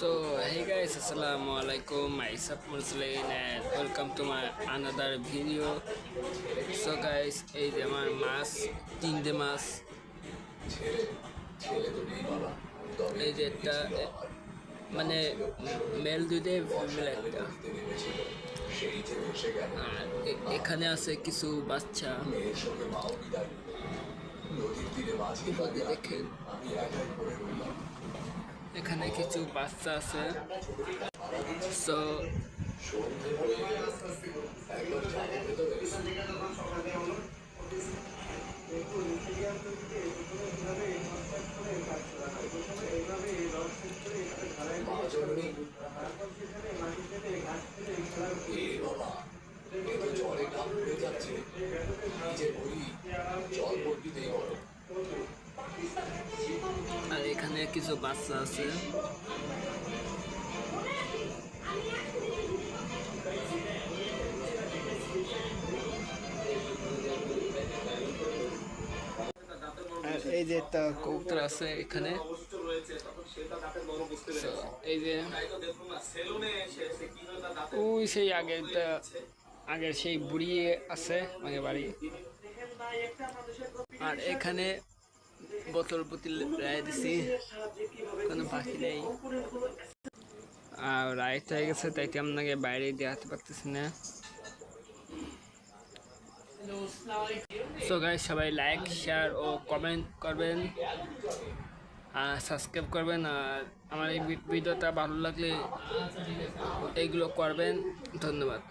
So hey guys, assalamu alaikum. Myself Muslim and welcome to my another video. So guys, এই যে আমার মাছ, তিনটে মাছ, এই যে একটা মানে মেল দুইটা ফিমেল একটা, আর এখানে আছে কিছু বাচ্চা। দেখেন এখানে কিছু বাচ্চা আছে। সো আর এখানে কিছু বাচ্চা আছে। আর এই যে একটা কবুতর আছে এখানে। এই যে ওই সেই আগের সেই বুড়ি আছে মানে বাড়ি। আর এখানে বোতল রায় দিছি, কোনো পাখি নেই। আর রাইট হয়ে গেছে, তাই আপনাকে বাইরে দেখাতে পারতেছি না। সো গাইস, সবাই লাইক, শেয়ার ও কমেন্ট করবেন আর সাবস্ক্রাইব করবেন। আর আমার এই ভিডিওটা ভালো লাগলে এইগুলো করবেন। ধন্যবাদ।